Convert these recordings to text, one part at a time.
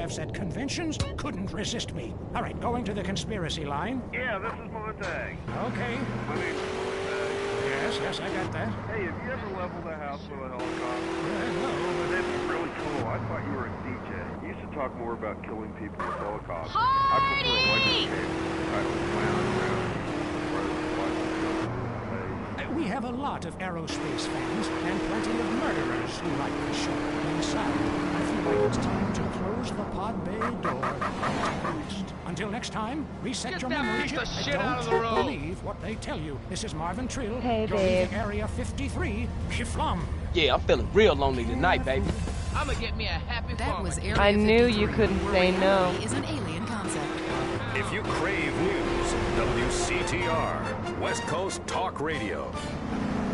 have said conventions couldn't resist me. All right, going to the conspiracy line. Yeah, this is Montag. Okay. My name's Montag. Yes, I got that. Hey, have you ever leveled a house with a helicopter? No. That'd be really cool. I thought you were a DJ. You used to talk more about killing people with helicopters. Party! I prefer electric cable. I don't clown around. We have a lot of aerospace fans and plenty of murderers who like the show. Inside, I feel like it's time to close the pod bay door and rest. Until next time, reset your memory chip and don't believe what they tell you. This is Marvin Trill. Hey, You're babe. leaving Area 53. Shiflum. Yeah, I'm feeling real lonely tonight, baby. I'ma get me a happy That was Area I knew 53, you couldn't where say no. reality is an alien concept. If you crave news, WCTR, West Coast Talk Radio.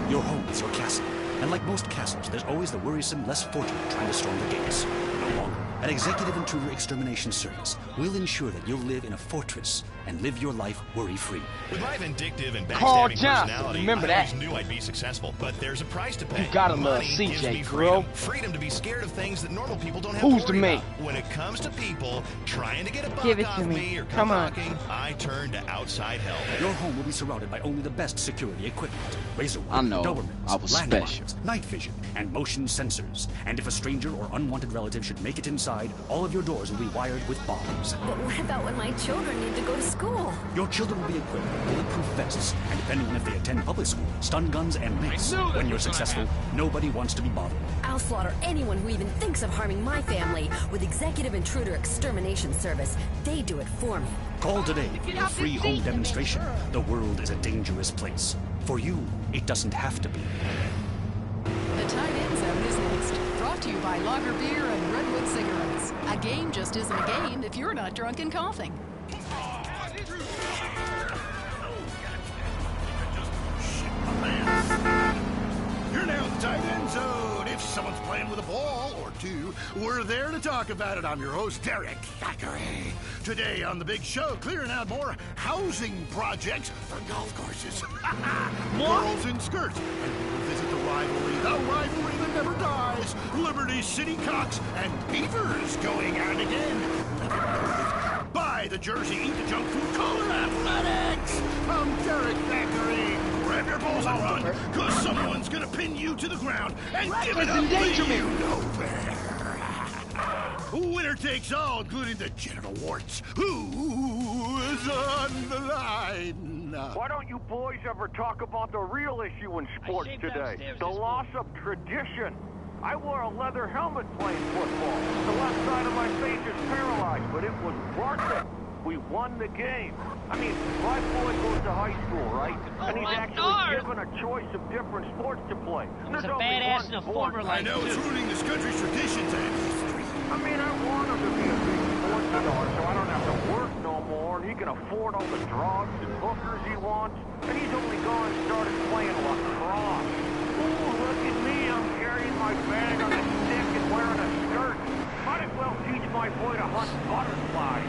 Your home is your castle, and like most castles, there's always the worrisome, less fortunate trying to storm the gates. No longer. An Executive Intruder Extermination Service will ensure that you'll live in a fortress and live your life worry-free. With my vindictive and Carl backstabbing Johnson, personality, remember I that. always knew I'd be successful, but there's a price to pay. You gotta love Money CJ, gives me girl. freedom to be scared of things that normal people don't have Who's to the worry man? about. When it comes to people trying to get a buck Give it off to me. me or Come on. knocking, I turn to outside help. Your home will be surrounded by only the best security equipment. Razor I wire, know. Dobermans, I was landmines, special. night vision, and motion sensors. And if a stranger or unwanted relative should make it inside, all of your doors will be wired with bombs. But what about when my children need to go to school? Your children will be equipped with bulletproof vests, and depending on if they attend public school, stun guns and mace. When you're successful, nobody wants to be bothered. I'll slaughter anyone who even thinks of harming my family with Executive Intruder Extermination Service. They do it for me. Call today for your free home demonstration. The world is a dangerous place. For you, it doesn't have to be. The Tight End Zone is next. Brought to you by Lager Beer and Redwood Cigarettes. A game just isn't a game if you're not drunk and coughing. You're now in the tight end zone. If someone's playing with a ball or two, we're there to talk about it. I'm your host, Derek Thackeray. Today on the big show, clearing out more housing projects for golf courses. Girls in skirts. And we will visit the rivalry that never dies. Liberty City Cocks and Beavers going at it again. Buy the jersey, eat the junk food, color athletics. I'm Derek Thackeray. Grab your balls and run, because someone's gonna pin you to the ground and give it up to you know where. Winner takes all, including the genital warts. Who is on the line? Why don't you boys ever talk about the real issue in sports today? The loss of tradition. I wore a leather helmet playing football. The left side of my face is paralyzed, but it was worth it. We won the game. I mean, my boy goes to high school, right? And he's actually given a choice of different sports to play. There's only badass in a one former sport. life, I know it's ruining this country's traditions and history. I mean, I want him to be a big sports star so I don't have to work no more, and he can afford all the drugs and hookers he wants. And he's only gone and started playing lacrosse. Ooh, look at me, I'm carrying my bag on a stick and wearing a skirt. Might as well teach my boy to hunt butterflies.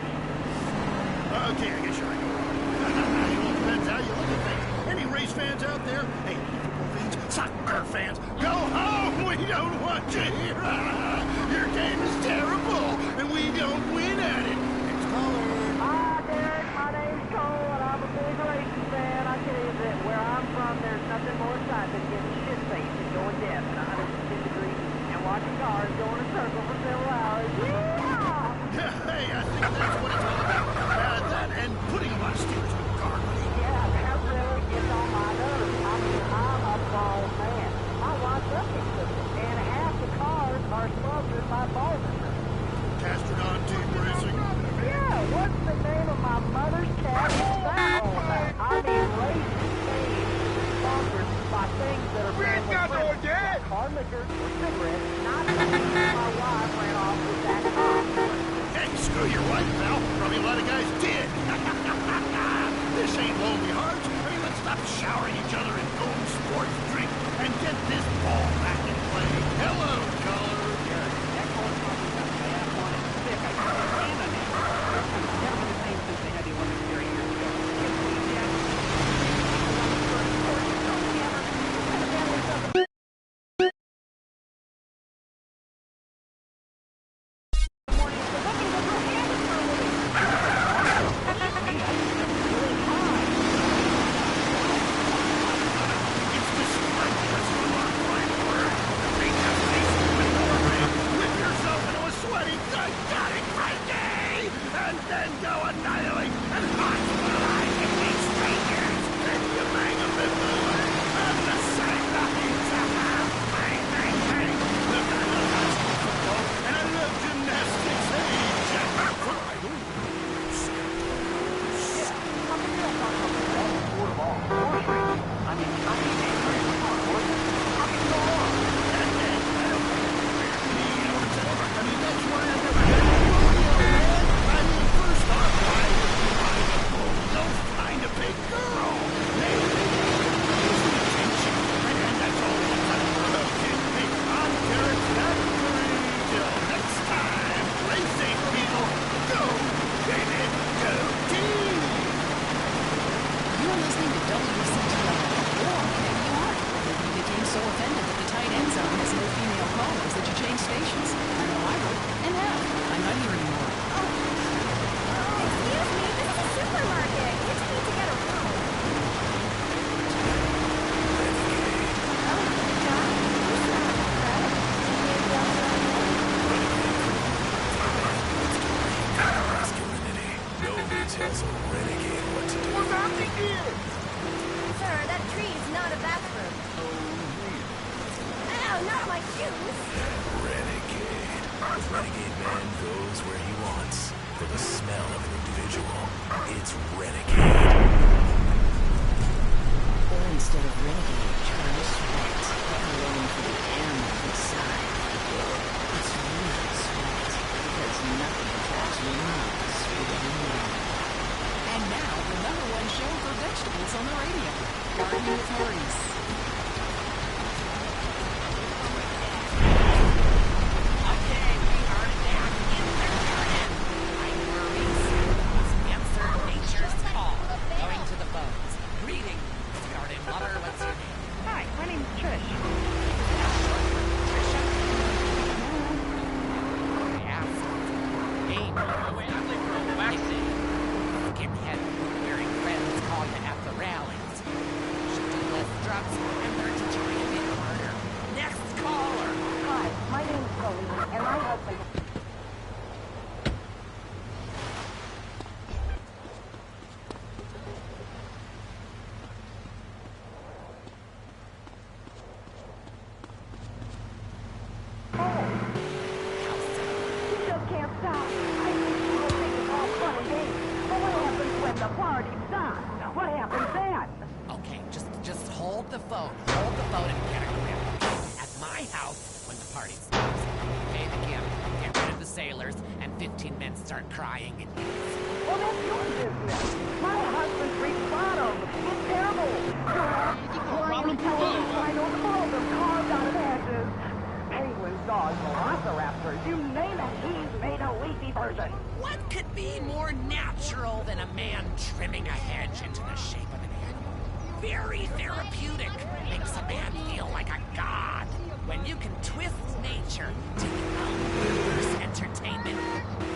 Okay, I guess you're right. It all depends how you look at things. Any race fans out there? Hey, football fans, soccer fans, go home! We don't want you here! Your game is terrible, and we don't win at it. Next caller. Hi, Derek. My name's Cole, and I'm a big racing fan. I tell you that where I'm from, there's nothing more exciting than getting shit-faced and going deaf at 110 degrees and watching cars go in a circle for several hours. Yeah, hey, I think that's what it's all about. That and putting a lot of steers in the car. Yeah, that really gets on my nerves. I mean, I'm a bald man. My wife's up into it, and half the cars are sponsored by Baltimore. Castrodon Team Racing. Yeah, what's the name of my mother's cat? What's that all about? I mean, racing teams is sponsored by things that are brand new. Car liquor or cigarettes, not my wife ran off with that car. Hey, screw your wife, pal. Probably a lot of guys did. This ain't Lonely Hearts. I mean, let's stop showering each other in golden sports drink and get this ball back in play. Hello, caller. That caller's probably got my ass on it sick. I can't stand it. Never been the same since they had the Olympics here years ago. tells a renegade what to do. What's happening here? Sir, that tree is not a bathroom. Ow, not my shoes! Renegade. The renegade man goes where he wants. For the smell of an individual, it's renegade. Or instead of renegade, try sweat. Alone for the animal inside. It's real sweat. Because nothing attracts your nose with any man. And now, the #1 show for vegetables on the radio. Gardening with Maurice. Okay, we are back in the garden. I'm Maurice. Let's answer nature's call. Going to the phones. Greetings, garden lover. What's your name? Hi, my name's Trish. Trisha? Yes. Name. Skinhead boot-wearing friends call you at the rallies. You should do less drugs and learn to try a bit harder. Next caller. Hi, my name's Colleen, and my husband... You just can't stop. I think you will think it's all fun and games. But what happens when the party stops? What happens then? Okay, just hold the phone. Hold the phone and get a grip. At my house, when the party stops, pay the gift, get rid of the sailors, and 15 men start crying and Well, that's your business. My husband's reached bottom. It's terrible. Lions, television, rhinos, all of them carved out of ashes. Penguins, dogs, velociraptors, you name it, he's made a leafy version. What could be more natural than a man trimming a hedge into the shape of an animal? Very therapeutic. Makes a man feel like a god. When you can twist nature to your own perverse entertainment,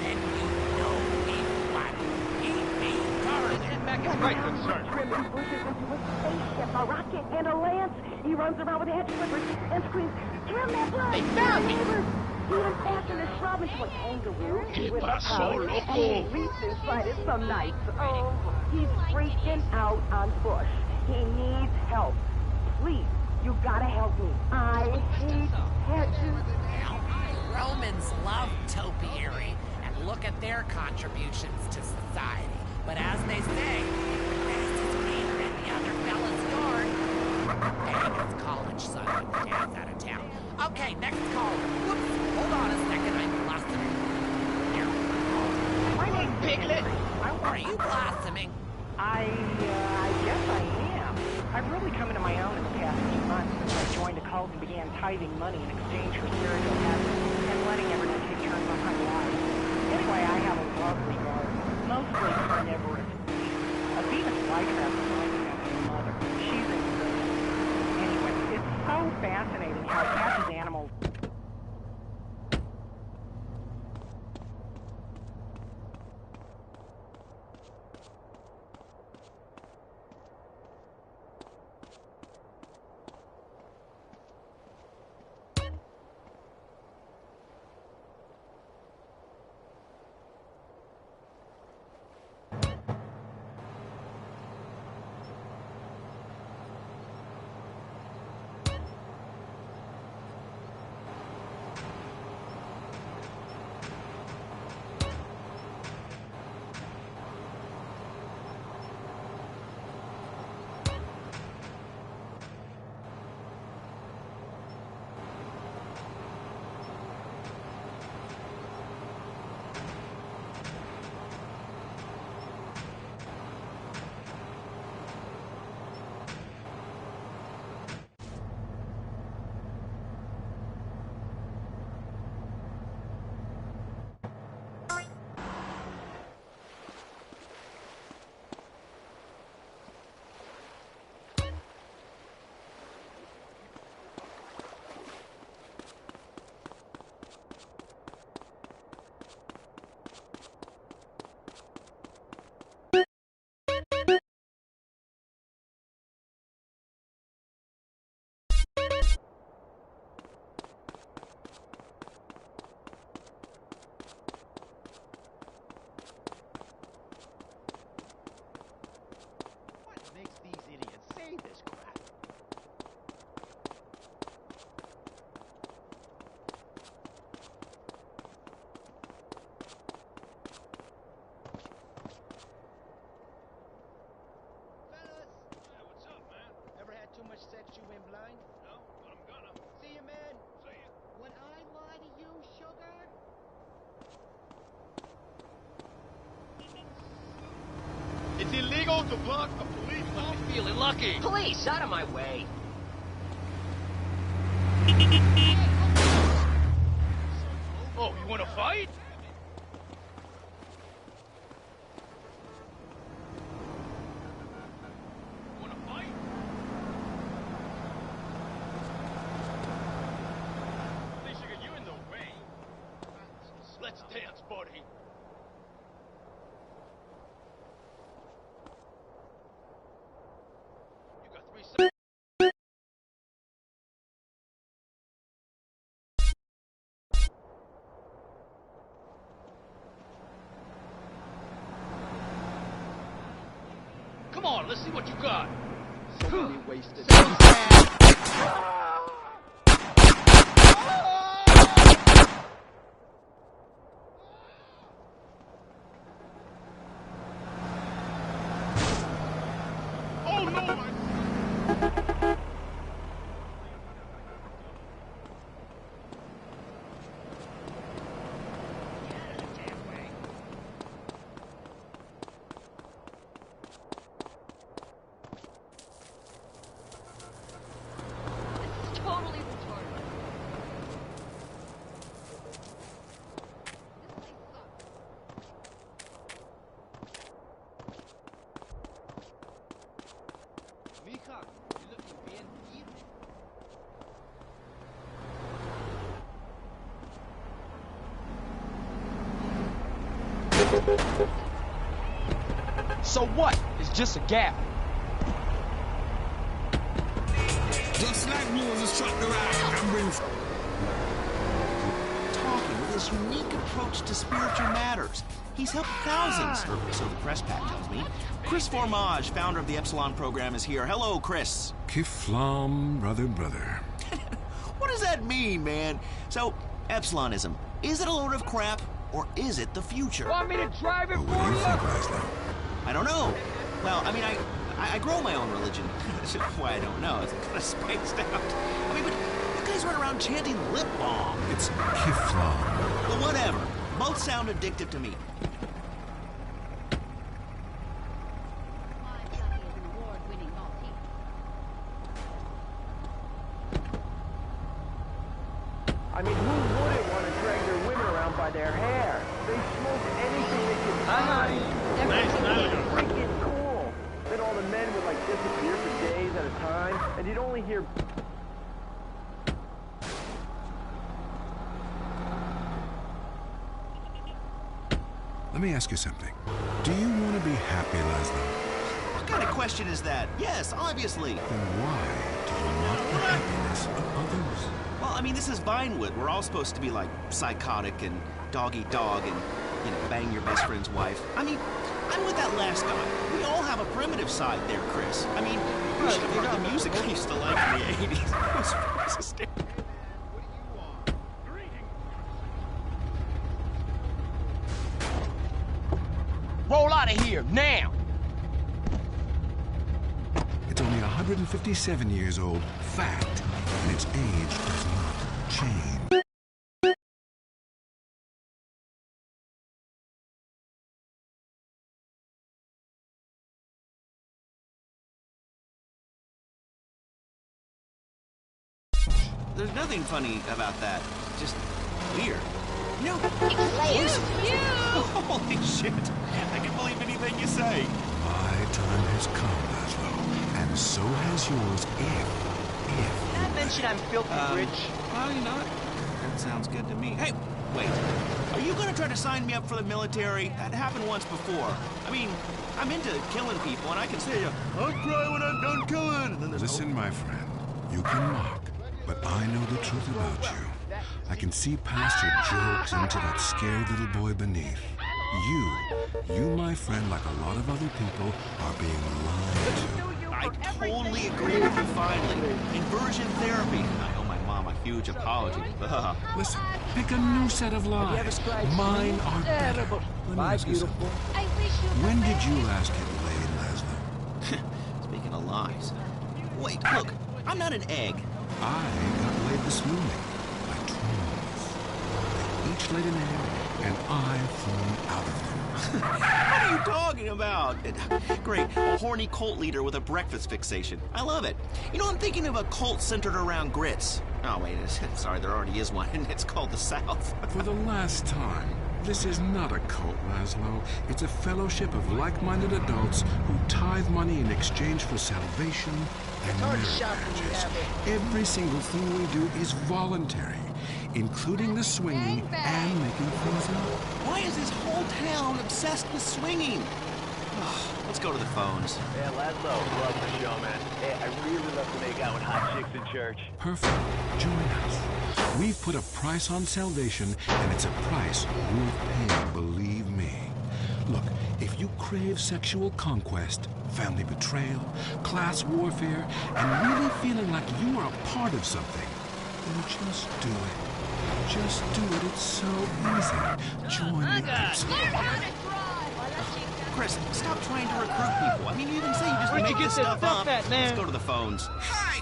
then you know we've won. Eat me, garden. Right, concern. Trimming bushes into a spaceship, a rocket, and a lance. He runs around with hedge clippers and screams, "Trim that brush!" They found me. Neighbors. He even fashioned a shrub into a kangaroo with a pouch, and he leaps inside it some nights. Oh, he's freaking out on Bush. He needs help. Please, you gotta help me. I hate hedges. Romans love topiary and look at their contributions to society. But as they say, the grass is greener in the other fella's yard. Dang, it's college, son, when Dad's out of town. Okay, next caller. Whoops, hold on a second, I'm blossoming. Here. My name's Piglet. Are you blossoming? I guess I am. I've really come into my own in the past few months since I joined a cult and began tithing money in exchange for spiritual habits and letting everyone take turns on my life. Anyway, I have a lovely garden, mostly carnivorous. A Venus flytrap reminds me of my mother. She's incredible. Anyway, it's so fascinating how it catches animals. It's illegal to block a police line. I'm feeling lucky. Police, out of my way. Oh, you want to fight? Let's dance, buddy. You got 3 seconds. Come on, let's see what you got. So many wasted. So what? It's just a gap. Just like Moses struck the rock and brings... Talking with his unique approach to spiritual matters. He's helped thousands, or so the press pack tells me. Chris Formage, founder of the Epsilon program, is here. Hello, Chris. Kiflam, brother. What does that mean, man? So, Epsilonism, is it a load of crap, or is it the future? Want me to drive it for you? What do you think, Laszlo? I don't know. Well, I mean, I grow my own religion. That's why I don't know. It's kind of spaced out. I mean, but you guys run around chanting lip balm. It's Kiflam. Well, whatever. Both sound addictive to me. I mean, who wouldn't want to drag their women around by their hair? They smoke anything they can find. It's freaking cool. Then all the men would like disappear for days at a time, and you'd only hear. Let me ask you something. Do you want to be happy, Laszlo? What kind of question is that? Yes, obviously. Then why do you mock the happiness of others? Well, I mean, this is Vinewood. We're all supposed to be like psychotic and dog-eat-dog and, you know, bang your best friend's wife. I mean, I'm with that last guy. We all have a primitive side there, Chris. I mean, you should have heard the music I used to like in the 80s. It was hysterical. Roll out of here, now! It's only 157 years old, fact, and its age does not change. There's nothing funny about that. Just weird. You know, holy shit. I can believe anything you say. My time has come, Laszlo, and so has yours if Did I mention I'm filthy rich? Probably not. That sounds good to me. Hey, wait. Are you gonna try to sign me up for the military? That happened once before. I mean, I'm into killing people, and I can say, I'll cry when I'm done killing. And then there's Listen, my friend, you can mock, but I know the truth about you. I can see past your jokes into that scared little boy beneath. You, my friend, like a lot of other people, are being lied to. I totally agree with you finally. Inversion therapy. I owe my mom a huge apology. Listen, pick a new set of lies. Mine are better. Let me ask you something. When did you last get laid, Laszlo? Speaking of lies. Wait, look, I'm not an egg. I got laid this morning by twins. They each laid an egg. and I've flown out of them. What are you talking about? Great, a horny cult leader with a breakfast fixation. I love it. You know, I'm thinking of a cult centered around grits. Oh, wait, sorry, there already is one, and it's called the South. For the last time, this is not a cult, Laszlo. It's a fellowship of like-minded adults who tithe money in exchange for salvation and marriages. Every single thing we do is voluntary, including the swinging and making things up. Why is this whole town obsessed with swinging? Let's go to the phones. Yeah, Laszlo, love the show, man. Hey, I really love to make out with hot chicks in church. Perfect. Join us. We've put a price on salvation, and it's a price worth paying, believe me. Look, if you crave sexual conquest, family betrayal, class warfare, and really feeling like you are a part of something, then just do it. Just do it. It's so easy. Join the Ps5. Chris, stop trying to recruit people. I mean, you even say you just make this stuff up. Let's go to the phones. Hi,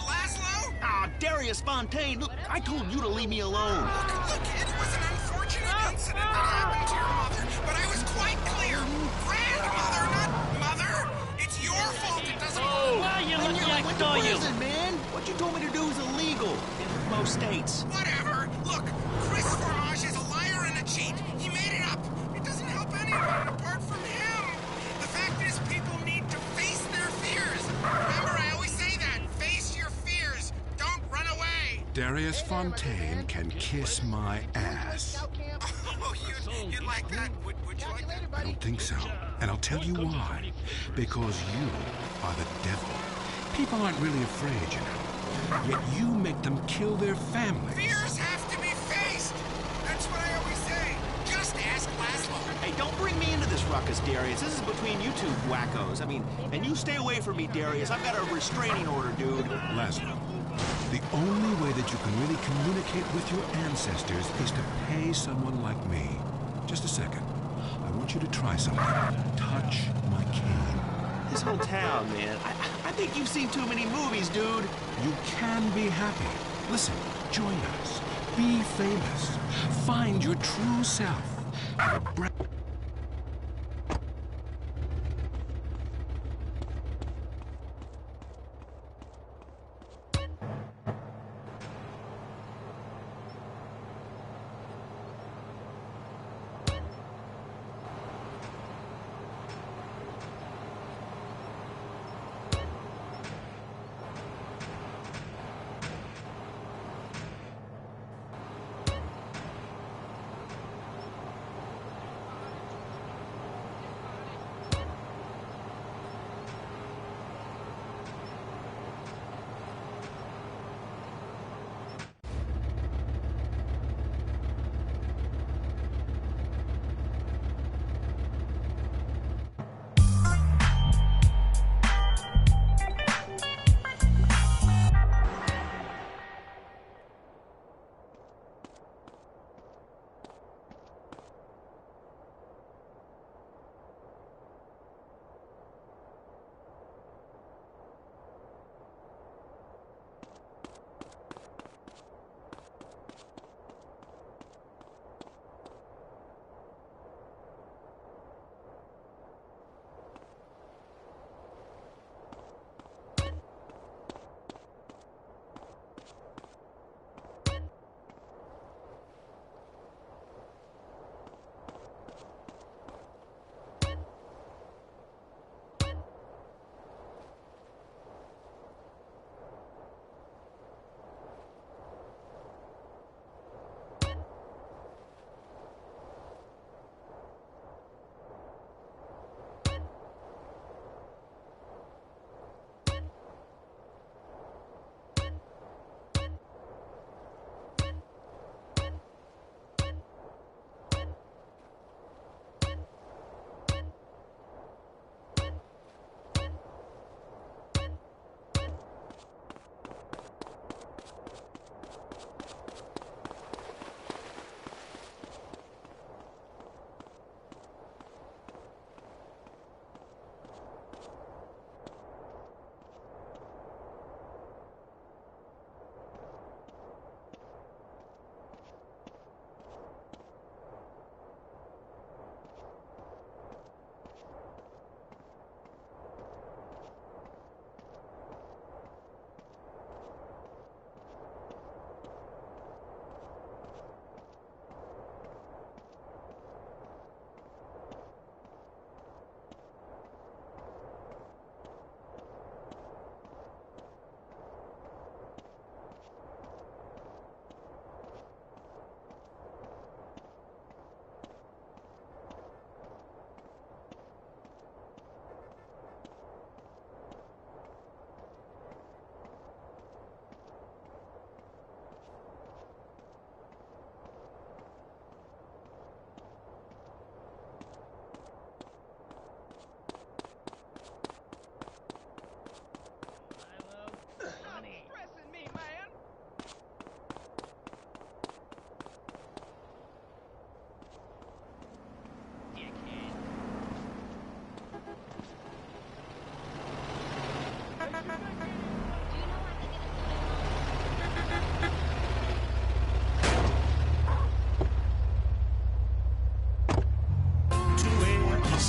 Laszlo? Ah, Darius Fontaine. Look, I told you to leave me alone. Look, it was an unfortunate incident that happened to your mother, but I was quite clear. Grandmother, not mother. It's your fault it doesn't... Oh, why you look like I went to prison, man. What you told me to do is illegal in most states. Whatever. Look, Chris Fromage is a liar and a cheat. He made it up. It doesn't help anyone apart from him. The fact is, people need to face their fears. Remember, I always say that. Face your fears. Don't run away. Darius Fontaine can kiss my ass. Oh, you'd like that? Would you like that? I don't think so. And I'll tell you why. Because you are the devil. People aren't really afraid, you know. Yet you make them kill their families. Fears have to be faced. That's what I always say. Just ask Laszlo. Hey, don't bring me into this ruckus, Darius. This is between you two wackos. I mean, and you stay away from me, Darius. I've got a restraining order, dude. Laszlo, the only way that you can really communicate with your ancestors is to pay someone like me. Just a second. I want you to try something. Touch my cane. This whole town, man. I think you've seen too many movies, dude. You can be happy. Listen, join us. Be famous. Find your true self. Have a breath.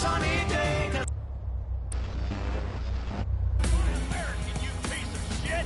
sunny day. American, you piece of shit!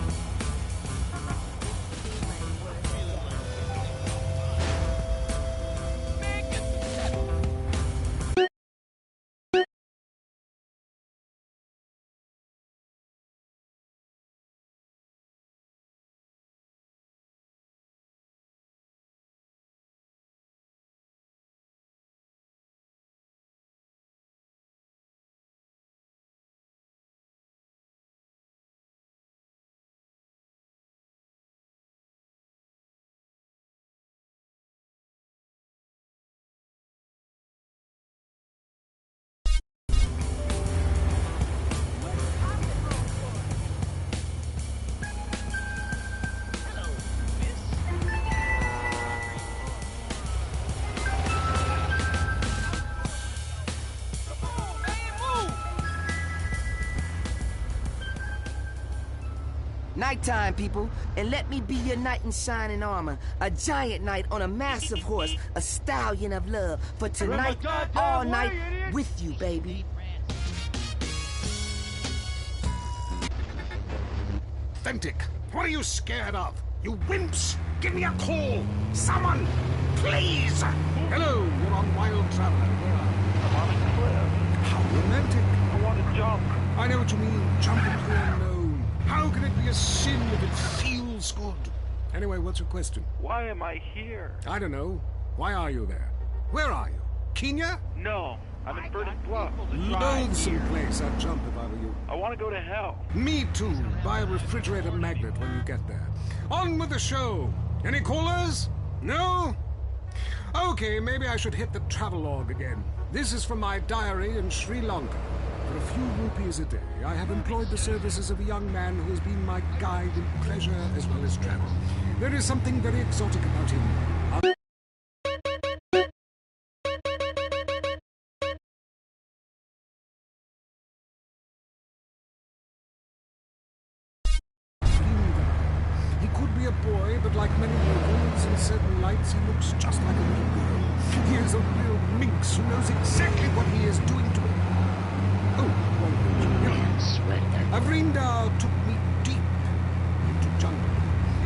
Nighttime, people, and let me be your knight in shining armor. A giant knight on a massive horse, a stallion of love. For tonight, all night, with you, baby. Authentic. What are you scared of? You wimps! Give me a call! Someone! Please! Hello, you're on Wild Traveler. Where are you? I'm on a cliff. How romantic. I want to jump. I know what you mean. Jump into the unknown. How can it be a sin if it feels good? Anyway, what's your question? Why am I here? I don't know. Why are you there? Where are you? Kenya? No, I'm in Burning Bluff. Loathsome place. I'd jump if I were you. I want to go to hell. Me too. Buy a refrigerator magnet when you get there. On with the show. Any callers? No? Okay, maybe I should hit the travelogue again. This is from my diary in Sri Lanka. For a few rupees a day, I have employed the services of a young man who has been my guide in pleasure as well as travel. There is something very exotic about him. He could be a boy, but like many locals in certain lights, he looks just like a little girl. He is a real minx who knows exactly what he is doing to me. Avrinda took me deep into jungle,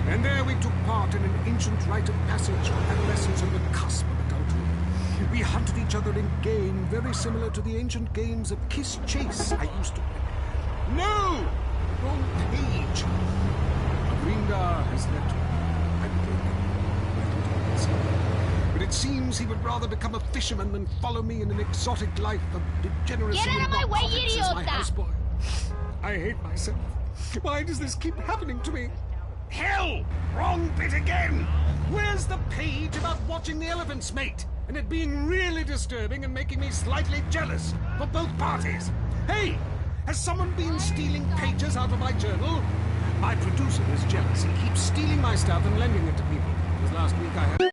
and there we took part in an ancient rite of passage for adolescents on the cusp of adulthood. We hunted each other in game very similar to the ancient games of Kiss Chase I used to play. No! Wrong page. Avrinda has left me. But it seems he would rather become a fisherman than follow me in an exotic life of degeneracy. Get out of my way, as my idiota! houseboy. I hate myself. Why does this keep happening to me? Hell! Wrong bit again! Where's the page about watching the elephants mate? And it being really disturbing and making me slightly jealous for both parties. Hey! Has someone been stealing pages out of my journal? My producer is jealous. He keeps stealing my stuff and lending it to people. Because last week I had...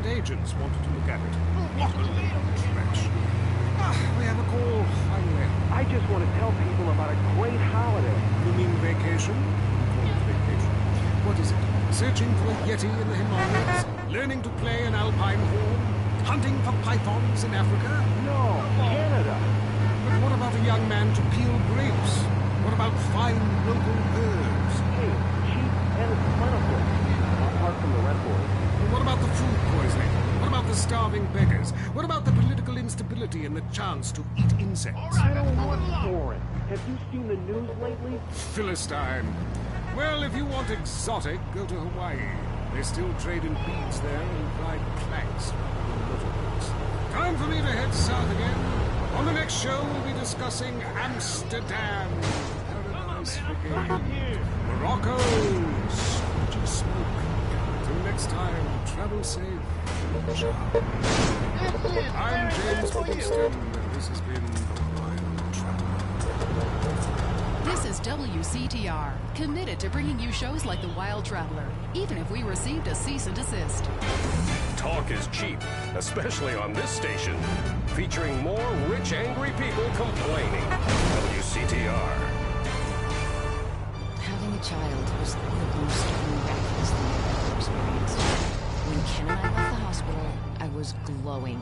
government agents wanted to look at it. What a load of trash. We have a call, finally. I just want to tell people about a great holiday. You mean vacation? Call it vacation. What is it? Searching for a yeti in the Himalayas? Learning to play an alpine horn? Hunting for pythons in Africa? No, Canada. But what about a young man to peel grapes? What about fine local herbs? Hey, cheap and it's plentiful. Apart from the Red Boys. What about the food poisoning? What about the starving beggars? What about the political instability and the chance to eat insects? I don't want foreign. Have you seen the news lately? Philistine. Well, if you want exotic, go to Hawaii. They still trade in beads there and ride planks rather than motorboats. Time for me to head south again. On the next show, we'll be discussing Amsterdam, Paradise Brigade, Morocco, scorchy smoke. Till next time, travel safe. Ciao. I'm James Livingston, and this has been The Wild Traveler. This is WCTR, committed to bringing you shows like The Wild Traveler, even if we received a cease and desist. Talk is cheap, especially on this station. Featuring more rich, angry people complaining. WCTR. Having a child was the most miraculous thing I've ever experienced. When Ken and I left the hospital, I was glowing.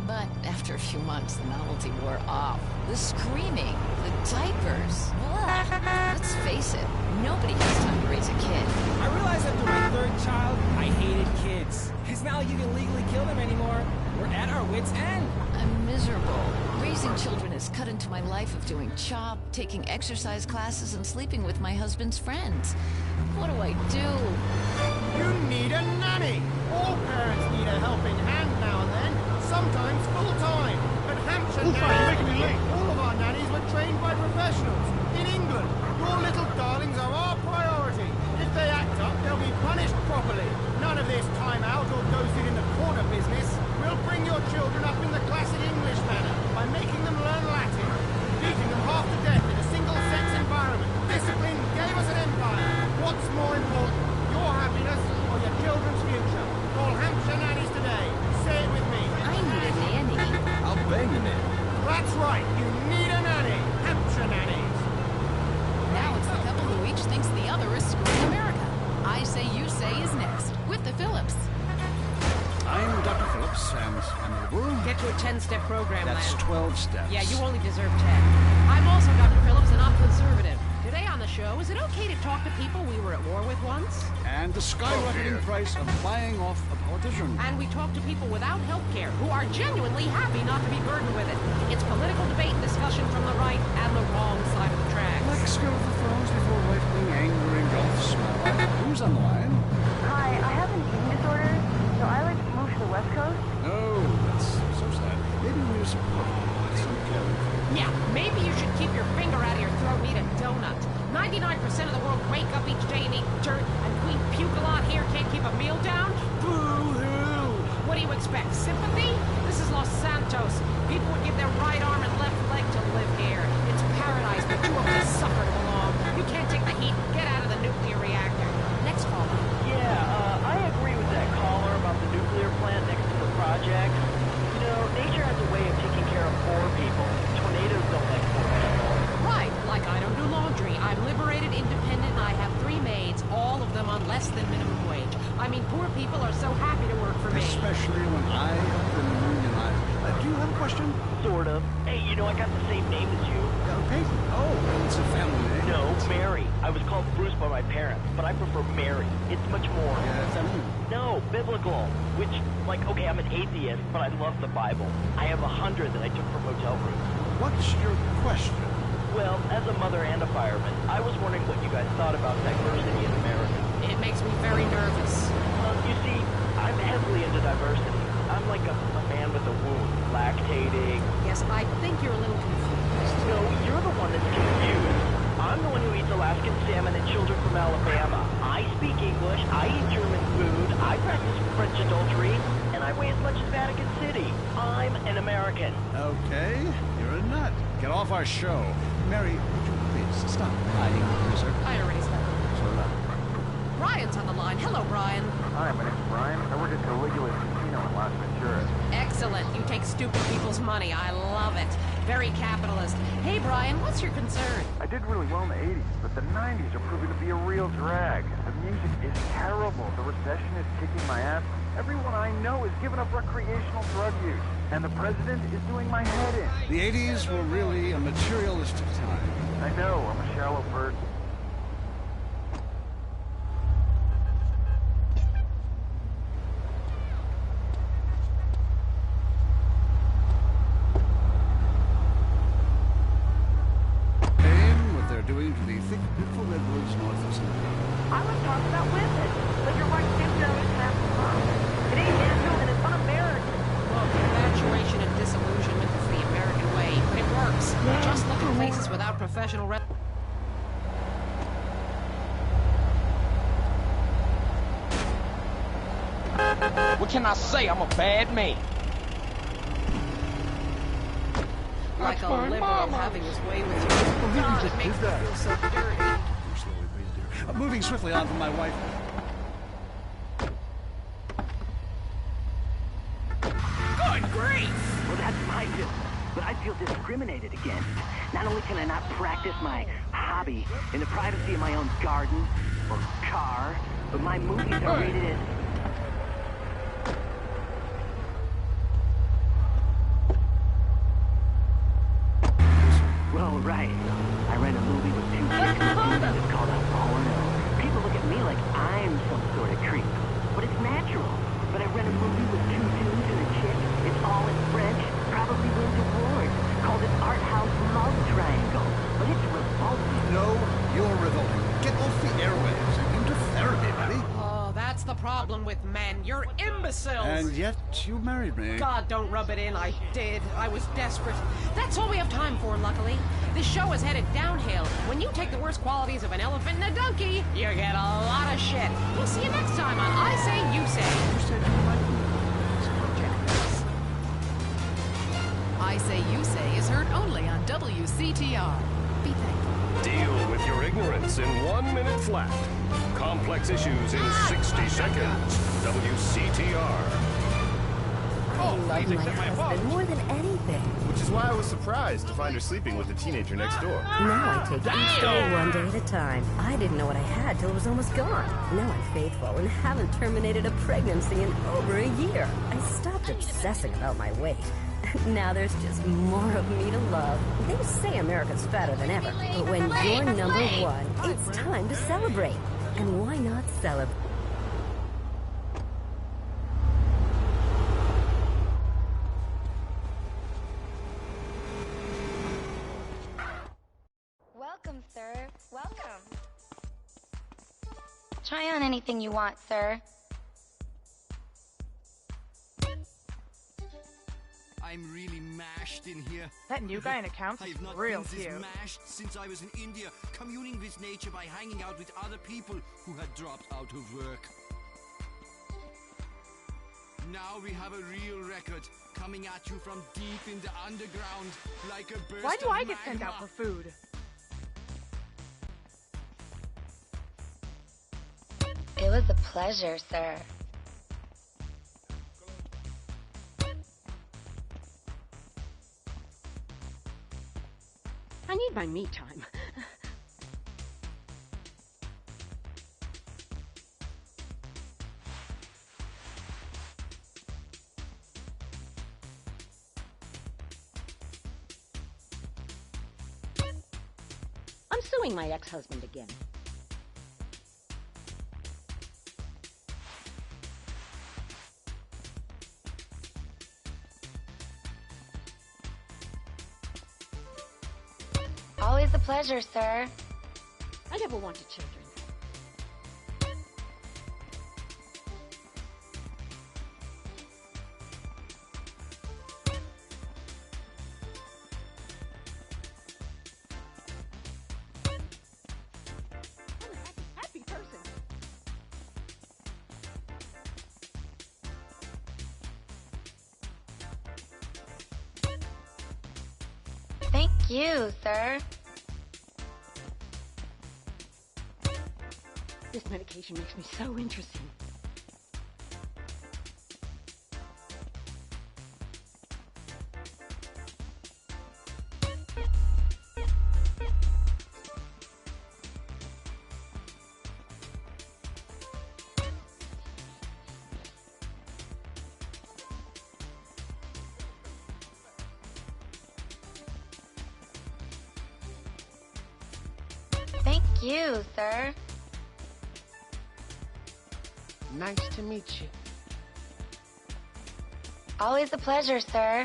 But after a few months, the novelty wore off. The screaming, the diapers. Ugh. Let's face it, nobody has time to raise a kid. I realized after my third child, I hated kids. It's not like you can legally kill them anymore. We're at our wits' end. I'm miserable. Raising children has cut into my life of doing CHOP, taking exercise classes, and sleeping with my husband's friends. What do I do? You need a nanny. All parents need a helping hand now and then, sometimes full-time. At Hampshire Nanny, all of our nannies were trained by professionals. In England, your little darlings are our priority. If they act up, they'll be punished properly. None of this time out or ghosted in the corner business. We'll bring your children up in the classic English manner by making them learn Latin, beating them half to death in a single-sex environment. Discipline gave us an empire. What's more important, your happiness or your children's future? Call Hampshire Nannies today. Say it with me. I need a nanny. I'll bang the nanny. That's right. You need a nanny. Hampshire Nannies. Now it's the couple who each thinks the other is screwing America. I Say You Say is next, with the Phillips. I'm Dr. Phillips, and I'm Liverpool. Get to a 10-step program, That's Len. 12 steps. Yeah, you only deserve 10. I'm also Dr. Phillips, and I'm conservative. Today on the show, is it okay to talk to people we were at war with once? And the skyrocketing price of buying off a politician. And we talk to people without health care who are genuinely happy not to be burdened with it. It's political debate and discussion from the right and the wrong side of the tracks. Like Skill of the Thrones before right-wing anger engulfs my life. Who's on the line? Hi, I have an eating disorder, so I like to move to the West Coast. Oh, that's so sad. Maybe we need support. Yeah, maybe you should keep your finger out of your throat and eat a donut. 99% of the world wake up each day and eat dirt, and Queen Puke-a-lot here can't keep a meal down? Boo-hoo! What do you expect, sympathy? This is Los Santos. People would give their right arm and left leg to live here. It's paradise, but you have to suffer to belong. You can't take the heat. Get out of the nuclear reactor. Next caller. Yeah, I agree with that caller about the nuclear plant next to the project. You know, nature has a way of taking care of poor people. Tornadoes don't like poor people. Right, like I don't do laundry. I'm liberated, independent, and I have 3 maids, all of them on less than minimum wage. I mean, poor people are so happy to work for me. Especially when I have been unionized. Do you have a question? Sort of. Hey, you know, I got the same name as you. Peyton. Oh, it's a family name. No, Mary. I was called Bruce by my parents, but I prefer Mary. It's much more... feminine? No, biblical. Which, like, okay, I'm an atheist, but I love the Bible. I have 100 that I took from hotel rooms. What's your question? Well, as a mother and a fireman, I was wondering what you guys thought about diversity in America. It makes me very nervous. You see, I'm heavily into diversity. I'm like a man with a wound, lactating. Yes, I think you're a little confused. No, you're the one that's confused. I'm the one who eats Alaskan salmon and children from Alabama. I speak English, I eat German food, I practice French adultery, and I weigh as much as Vatican City. I'm an American. Okay, you're a nut. Get off our show. Mary, would you please stop hiding from sir? I already said that. So Brian's on the line. Hello, Brian. Hi, my name's Brian. I work at Caligula's Casino in SanAndreas. Excellent. You take stupid people's money. I love it. Very capitalist. Hey, Brian, what's your concern? I did really well in the 80s, but the 90s are proving to be a real drag. The music is terrible. The recession is kicking my ass. Everyone I know is giving up recreational drug use. And the president is doing my head in. The 80s were really a materialistic time. I know, I'm a shallow person. Doing to the thick, beautiful redwoods north of Sacando. I was talking about women, but you're right, Jim Jones has the problem. It ain't natural and it's un-American. Look, infatuation and disillusionment is the American way, but it works. Just look at places without professional What can I say? I'm a bad man. Like a liberal having his way with you. God, it makes me feel so dirty. Moving swiftly on from my wife. Good grief! Well, that's my bill. But I feel discriminated against. Not only can I not practice my hobby in the privacy of my own garden or car, but my movies are rated as... Well, right. I rent a movie with 2 chicks and it's called a porno. People look at me like I'm some sort of creep. But it's natural. But I rent a movie with 2 dudes and a chick. It's all in French. Probably wins awards. Called an art house love triangle. But it's revolting. No, you're revolting. Get off the airwaves and into therapy, buddy. Oh, that's the problem with men. You're imbeciles. And yet you married me. God, don't rub it in. I did. I was desperate. That's all we have time for, luckily. This show is headed downhill. When you take the worst qualities of an elephant and a donkey, you get a lot of shit. We'll see you next time on I Say, You Say. You said you liked me. I Say You Say is heard only on WCTR. Be thankful. Deal with your ignorance in 1 minute flat. Complex issues in 60 seconds. WCTR. I love my husband more than anything. Which is why I was surprised to find her sleeping with the teenager next door. Now I take each day one day at a time. I didn't know what I had till it was almost gone. Now I'm faithful and haven't terminated a pregnancy in over a year. I stopped obsessing about my weight. Now there's just more of me to love. They say America's fatter than ever. But when you're number one, it's time to celebrate. And why not celebrate? Welcome, sir. Welcome. Try on anything you want, sir. I'm really mashed in here. That new guy in accounts is I've not real been cute. this mashed since I was in India, communing with nature by hanging out with other people who had dropped out of work. Now we have a real record coming at you from deep in the underground, like a burst Why do of I get sent magma. out for food? It was a pleasure, sir. I need my me time. I'm suing my ex-husband again. Always a pleasure, sir. I never wanted children. I'm a happy person. Thank you, sir. This medication makes me so interesting. Thank you, sir. Nice to meet you. Always a pleasure, sir.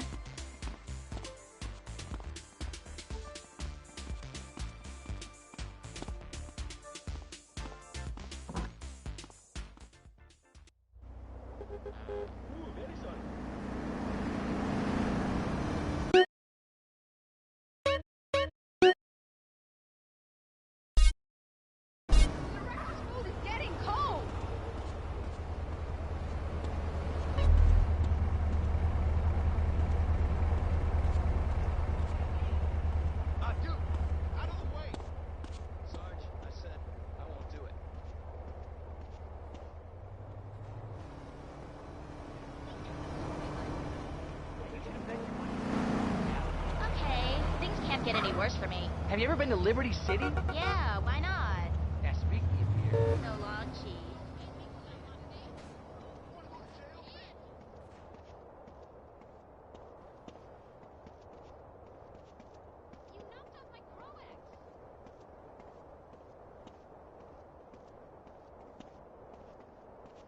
Get any worse for me. Have you ever been to Liberty City? Yeah, why not? Yeah, speaking of beer. So long, cheese.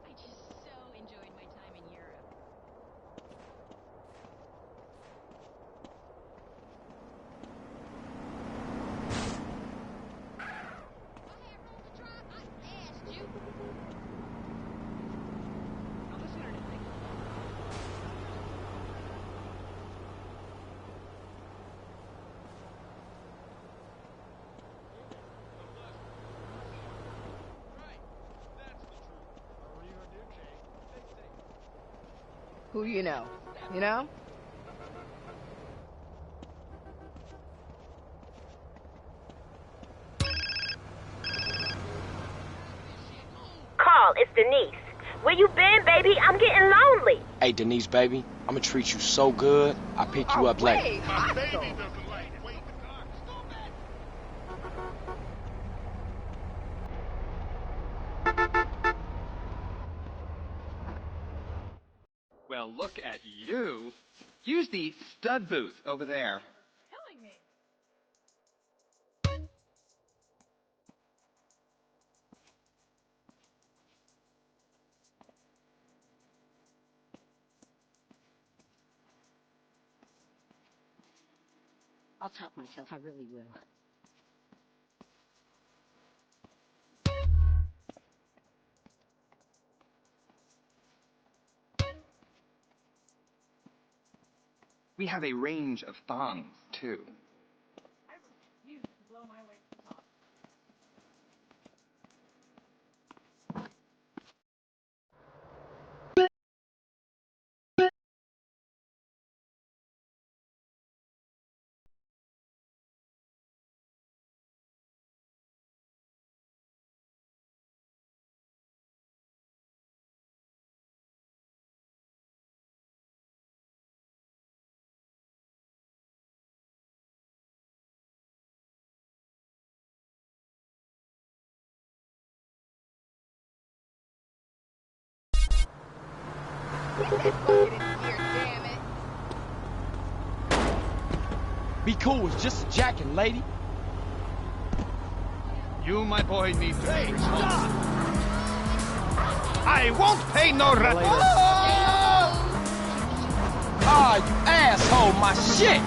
I just so enjoyed my time in Europe. Who do you know? You know? Carl, it's Denise. Where you been, baby? I'm getting lonely. Hey, Denise, baby, I'ma treat you so good. I'll pick you up later. Well, look at you. Use the stud booth over there. I'll top myself, I really will. We have a range of thongs, too. Be cool, it's just a jacket, lady. You, my boy, need to be responsible. I won't pay no rent. Ah, you asshole, my shit!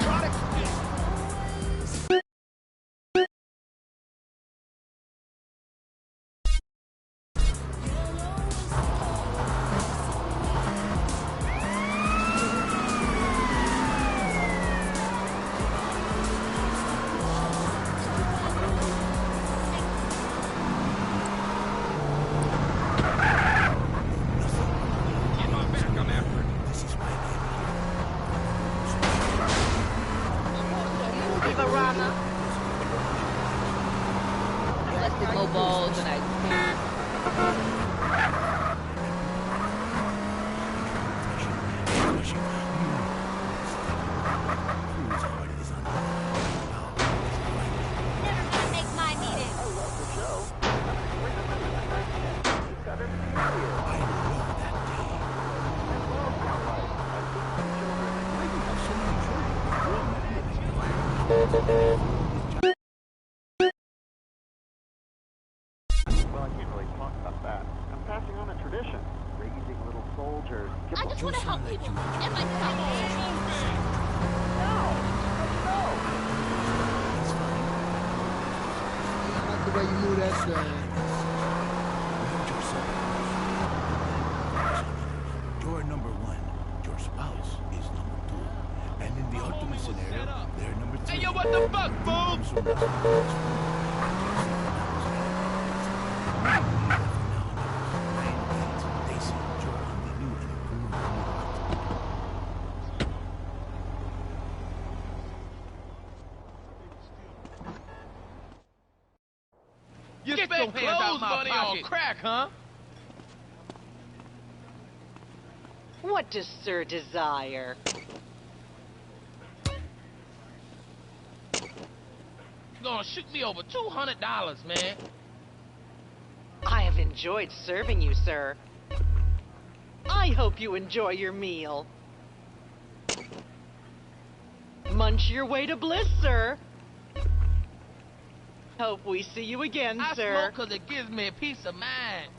tradition. Raising little soldiers. I just want to help people. And my I like the way you move that thing. You're number one. Your spouse is number two. And in the ultimate scenario, they're number three. Hey, yo, what the fuck, fool? You spent clothes money on crack, huh? What does Sir desire? You're gonna shoot me over $200, man. I have enjoyed serving you, sir. I hope you enjoy your meal. Munch your way to bliss, sir. Hope we see you again, sir. I smoke 'cause it gives me a peace of mind.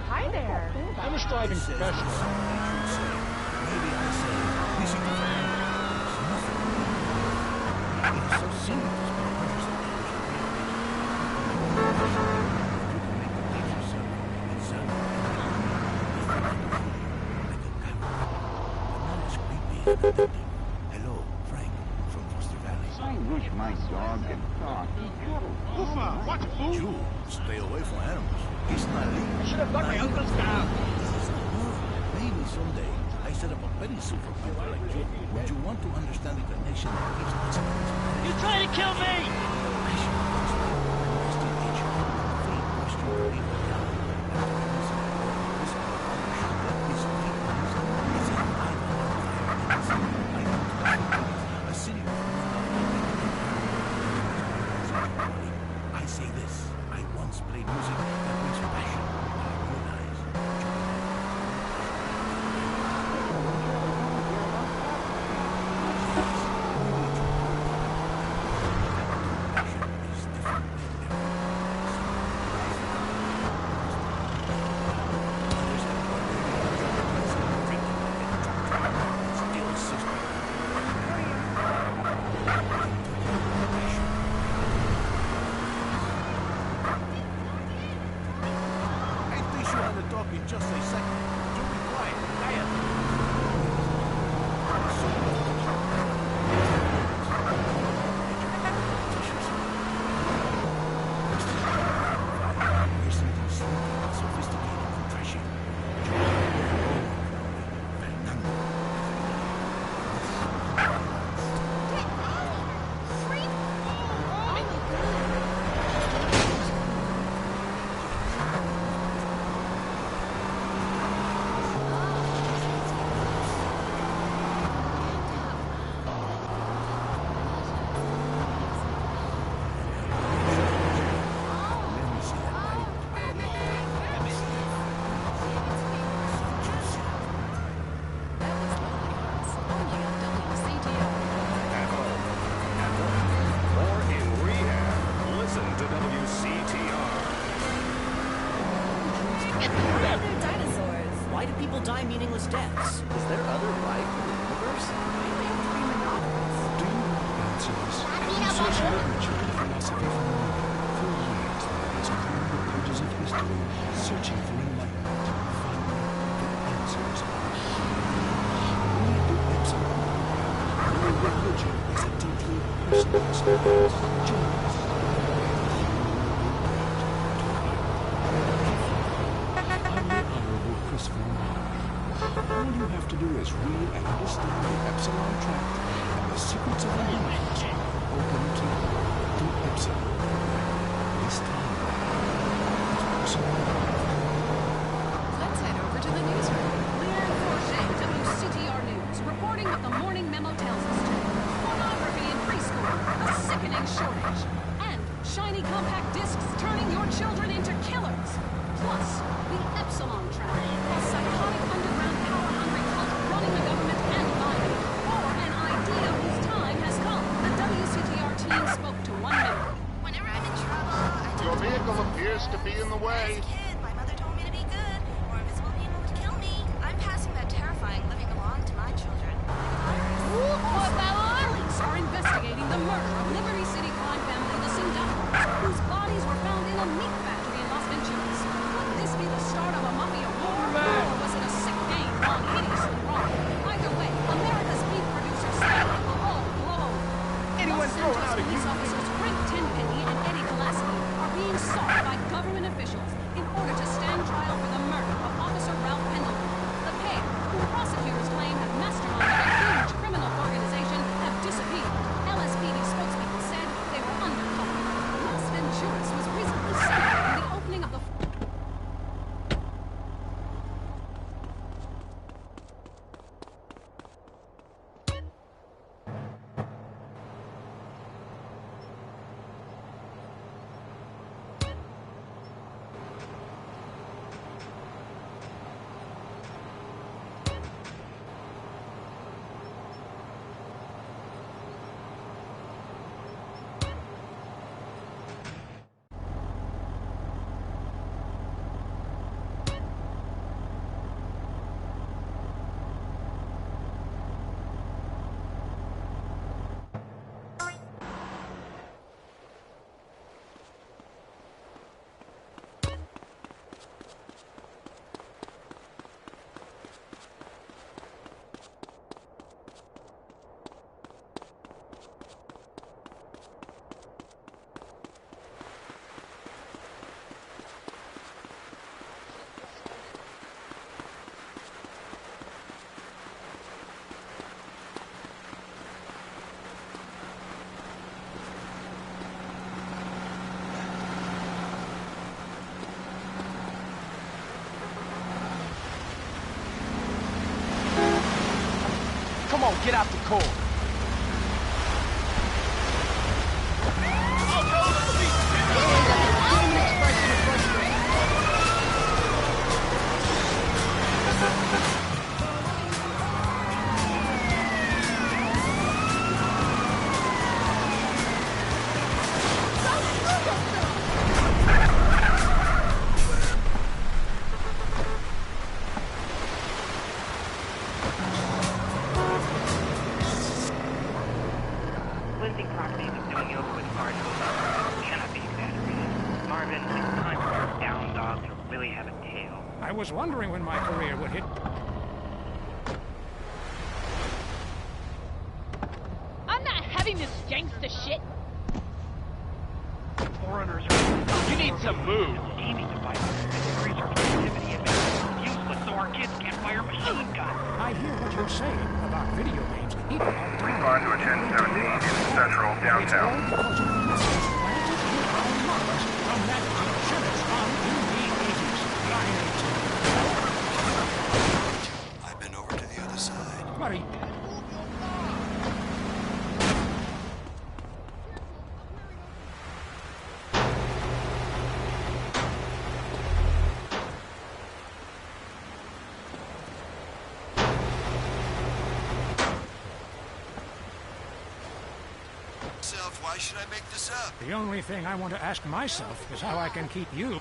Hi there. I'm a striving professional. Maybe I say, this is the family. It is so simple to spend hundreds of dollars on you can make the things yourself and sell them. Like a camera. But not as creepy as addictive. Hello, Frank, from Foster Valley. I wish my dog could talk. Uffa, what fool? You stay away from animals. It's not legal. I should have got my uncle's car. Maybe someday I set up a petting zoo for people like you. Would you want to understand the connection that keeps consequences? You trying to kill me? I say this. I once played music that brings passion. I realize. Just a second. You be quiet. Quiet. Here's something simple, sophisticated, and trashy. Fernando. Die meaningless deaths. Is there other life in the universe? Aliens would be monogamous. Do you know answers? Research literature and philosophy for years now has combed the pages of history, searching for enlightenment. Finally, the answers are here. Read the Epsilon. Your religion is a deeply personal experience. Join us. All you have to do is read and understand the Epsilon tract and the The secrets of the universe open to Epsilon. This time, it's personal. Let's head over to the newsroom. Leanne Forget, WCTR News, reporting what the morning memo tells us to. Pornography in preschool, a sickening shortage. And shiny compact discs turning your children into killers. Plus, the Epsilon trap, a psychotic underground power-hungry cult running the government and Biden. Or an idea whose time has come. The WCTR team spoke to one member. Whenever I'm in trouble, I tend Your to vehicle appears to be in the way. As a kid, my mother told me to be good, or invisible people would kill me. I'm passing that terrifying living along to my children. Police are investigating the murder of Liberty City crime family, the Sindacos, whose bodies were found in a meat factory in Las Venturas. Could this be the start of a mafia war, or was it a sick game gone hideously wrong? Either way, America's beef producer said it will all blow over. Anyone Los throwing Angeles out a police officers Frank Tenpenny and Eddie Gillespie are being sought by government officials in order to stand trial for the murder of Officer Ralph Pendleton. The pair, who prosecutors claim have masterminded a huge criminal organization, have disappeared. LSPD spokespeople said they were undercover. Las Venturas was recently celebrating the opening of the Come on, get out the car. I was wondering when my career would hit. I'm not having this gangsta shit. Foreigners are... You need to move. Scheming devices that increase our productivity and make us useless so our kids can't fire machine guns. I hear what you're saying about video games. People are Respond to a 1017 in Central downtown. From that shivers on in the 80s. I've been over to the other side. Murray. Why should I make this up? The only thing I want to ask myself is how I can keep you.